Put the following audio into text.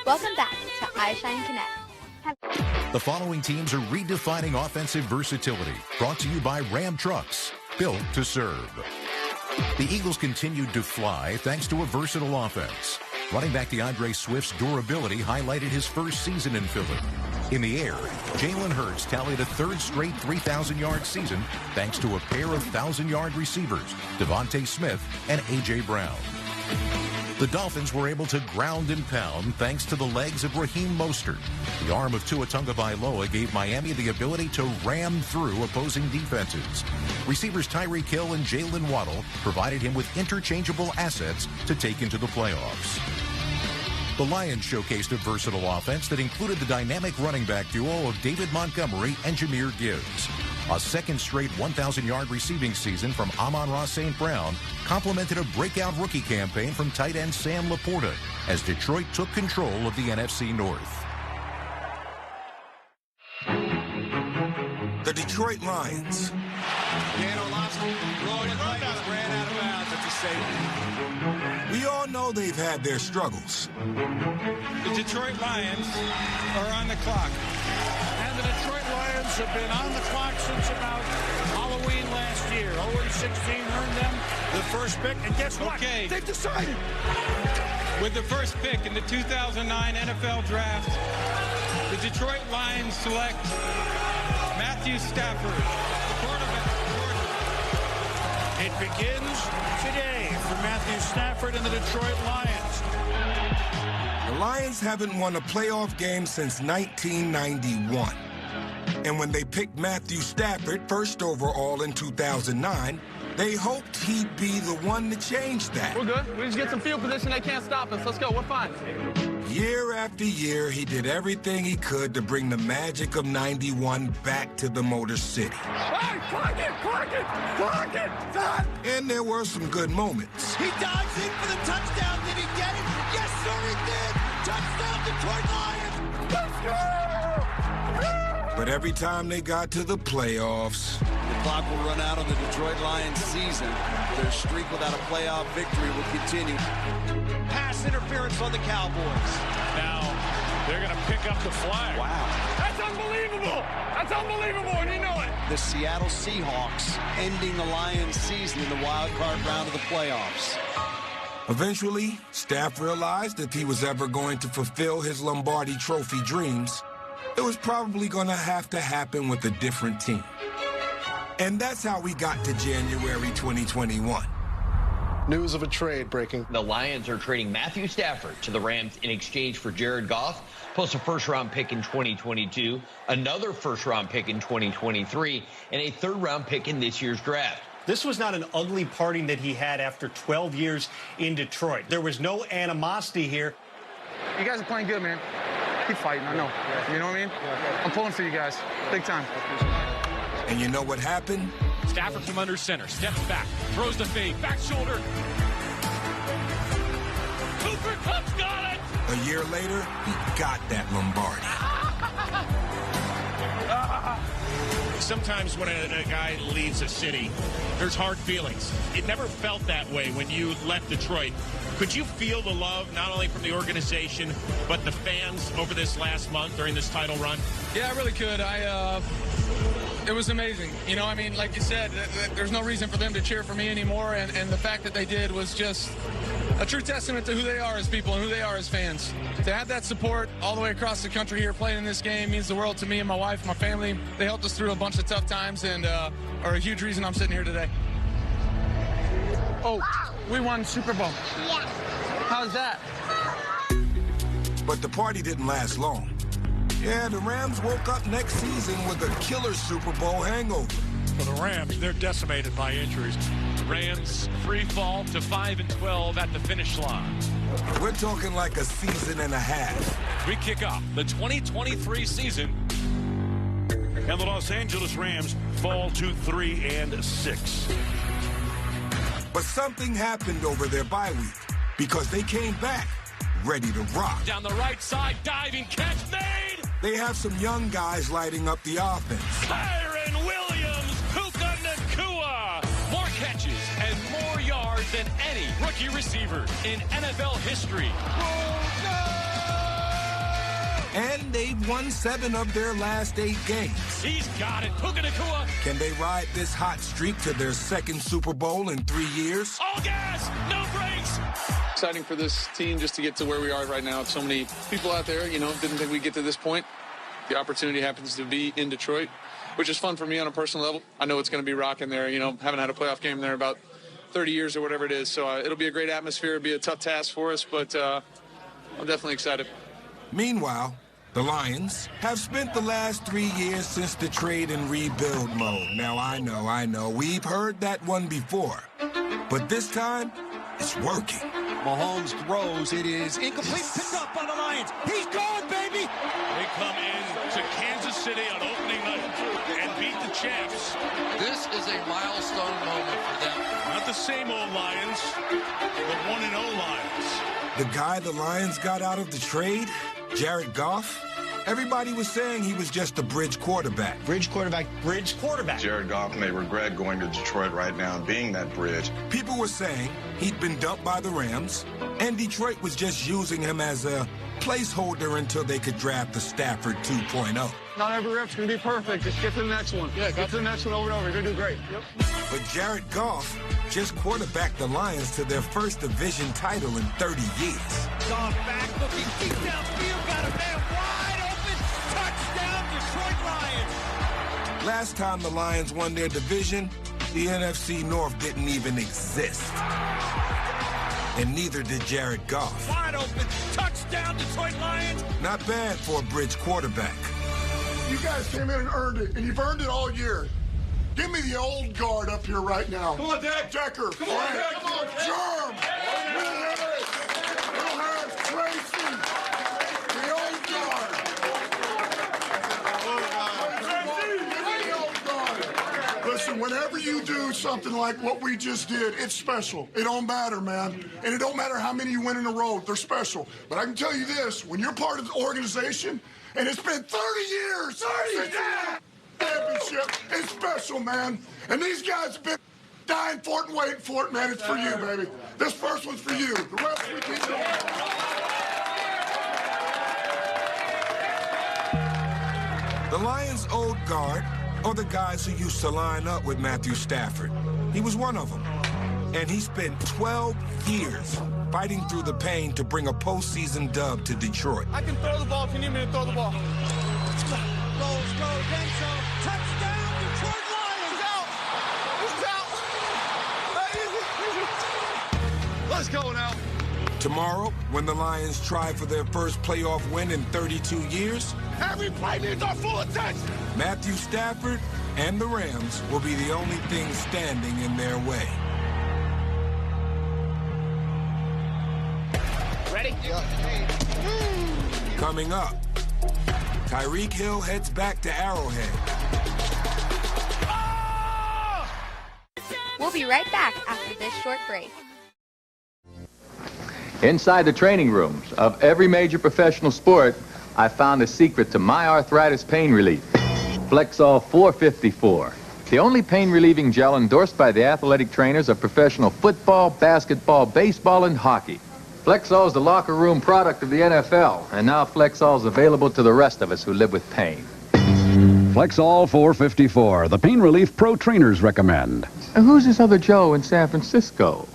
Welcome back to iShine Connect. The following teams are redefining offensive versatility. Brought to you by Ram Trucks, built to serve. The Eagles continued to fly thanks to a versatile offense. Running back DeAndre Swift's durability highlighted his first season in Philly. In the air, Jalen Hurts tallied a third straight 3,000-yard season thanks to a pair of 1,000-yard receivers, Devontae Smith and A.J. Brown. The Dolphins were able to ground and pound thanks to the legs of Raheem Mostert. The arm of Tua Tagovailoa gave Miami the ability to ram through opposing defenses. Receivers Tyreek Hill and Jalen Waddle provided him with interchangeable assets to take into the playoffs. The Lions showcased a versatile offense that included the dynamic running back duo of David Montgomery and Jahmyr Gibbs. A second straight 1,000-yard receiving season from Amon-Ra St. Brown complemented a breakout rookie campaign from tight end Sam Laporta as Detroit took control of the NFC North. The Detroit Lions. Ran out of bounds at the safety. We all know they've had their struggles. The Detroit Lions are on the clock. And the Detroit Lions have been on the clock since about Halloween last year. 0-16 earned them the first pick. And guess what? Okay. They've decided. With the first pick in the 2009 NFL Draft, the Detroit Lions select Matthew Stafford, the quarterback. It begins today for Matthew Stafford and the Detroit Lions. The Lions haven't won a playoff game since 1991. And when they picked Matthew Stafford first overall in 2009, they hoped he'd be the one to change that. We're good. We just get some field position. They can't stop us. Let's go. We're fine. Year after year, he did everything he could to bring the magic of 91 back to the Motor City. Hey, clock it, son! And there were some good moments. He dives in for the touchdown. Did he get it? Yes, sir, he did. Touchdown, Detroit Lions. Let's go! But every time they got to the playoffs, the clock will run out on the Detroit Lions season. Their streak without a playoff victory will continue. Pass interference on the Cowboys. Now, they're going to pick up the flag. Wow. That's unbelievable. That's unbelievable, and you know it. The Seattle Seahawks ending the Lions season in the wildcard round of the playoffs. Eventually, Staff realized if he was ever going to fulfill his Lombardi Trophy dreams, it was probably going to have to happen with a different team. And that's how we got to January 2021. News of a trade breaking. The Lions are trading Matthew Stafford to the Rams in exchange for Jared Goff, plus a first-round pick in 2022, another first-round pick in 2023, and a third-round pick in this year's draft. This was not an ugly parting that he had after 12 years in Detroit. There was no animosity here. You guys are playing good, man. Keep fighting, I know. You know what I mean? I'm pulling for you guys. Big time. And you know what happened? Stafford from under center, steps back, throws the fade, back shoulder. Cooper Kupp's got it! A year later, he got that Lombardi. Sometimes when a guy leaves a city, there's hard feelings. It never felt that way when you left Detroit. Could you feel the love, not only from the organization, but the fans over this last month during this title run? Yeah, I really could. It was amazing. You know, I mean, like you said, there's no reason for them to cheer for me anymore, and the fact that they did was just a true testament to who they are as people and who they are as fans. To have that support all the way across the country here playing in this game means the world to me and my wife, my family. They helped us through a bunch of tough times and are a huge reason I'm sitting here today. Oh, we won Super Bowl. Yeah. How's that? But the party didn't last long. Yeah, the Rams woke up next season with a killer Super Bowl hangover. For the Rams, they're decimated by injuries. The Rams free fall to 5-12 at the finish line. We're talking like a season and a half. We kick off the 2023 season. And the Los Angeles Rams fall to 3-6. But something happened over their bye week because they came back ready to rock. Down the right side, diving catch made! They have some young guys lighting up the offense. Byron Williams, Puka Nacua. More catches and more yards than any rookie receiver in NFL history. And they've won 7 of their last 8 games. He's got it. Puka Nacua. Can they ride this hot streak to their 2nd Super Bowl in 3 years? All gas, no brakes. Exciting for this team just to get to where we are right now. So many people out there, didn't think we'd get to this point. The opportunity happens to be in Detroit, which is fun for me on a personal level. I know it's going to be rocking there. Haven't had a playoff game there about 30 years or whatever it is. So it'll be a great atmosphere. It'll be a tough task for us, but I'm definitely excited. Meanwhile, the Lions have spent the last 3 years since the trade and rebuild mode. Now, I know, we've heard that one before. But this time, it's working. Mahomes throws. It is incomplete. Picked up by the Lions. He's going, baby! They come in to Kansas City on opening night and beat the champs. This is a milestone moment for them. Not the same old Lions, the 1-0 Lions. The guy the Lions got out of the trade, Jared Goff, everybody was saying he was just a bridge quarterback. Bridge quarterback. Jared Goff may regret going to Detroit right now and being that bridge. People were saying he'd been dumped by the Rams, and Detroit was just using him as a placeholder until they could draft the Stafford 2.0. Not every rep's going to be perfect. Just get to the next one. Yeah, get to the next one over and over. You're going to do great. Yep. But Jared Goff just quarterbacked the Lions to their first division title in 30 years. Goff back, looking deep downfield, got a man wide open. Touchdown, Detroit Lions. Last time the Lions won their division, the NFC North didn't even exist. And neither did Jared Goff. Wide open, touchdown, Detroit Lions. Not bad for a bridge quarterback. You guys came in and earned it, and you've earned it all year. Give me the old guard up here right now. Come on, Dak. Decker. Come on, Dak. Come on, Germ. Will Harris. Tracy. The old guard. Give me the old guard. Listen, whenever you do something like what we just did, it's special. It don't matter, man. And it don't matter how many you win in a row. They're special. But I can tell you this, when you're part of the organization, and it's been 30 years since championship, it's special, man. And these guys have been dying for it and waiting for it, man. It's for you, baby. This first one's for you. The rest we keep going. The Lions' old guard are the guys who used to line up with Matthew Stafford. He was one of them. And he spent 12 years fighting through the pain to bring a postseason dub to Detroit. I can throw the ball if you need me to throw the ball. Rolls go, Denzel. Touchdown, Detroit Lions. He's out. Let's go now. Tomorrow, when the Lions try for their first playoff win in 32 years, every play needs our full attention. Matthew Stafford and the Rams will be the only thing standing in their way. Ready? Coming up, Tyreek Hill heads back to Arrowhead. We'll be right back after this short break. Inside the training rooms of every major professional sport, I found the secret to my arthritis pain relief. Flexall 454. The only pain-relieving gel endorsed by the athletic trainers of professional football, basketball, baseball, and hockey. Flexall is the locker room product of the NFL, and now Flexall is available to the rest of us who live with pain. Flexall 454, the pain relief pro trainers recommend. Who's this other Joe in San Francisco?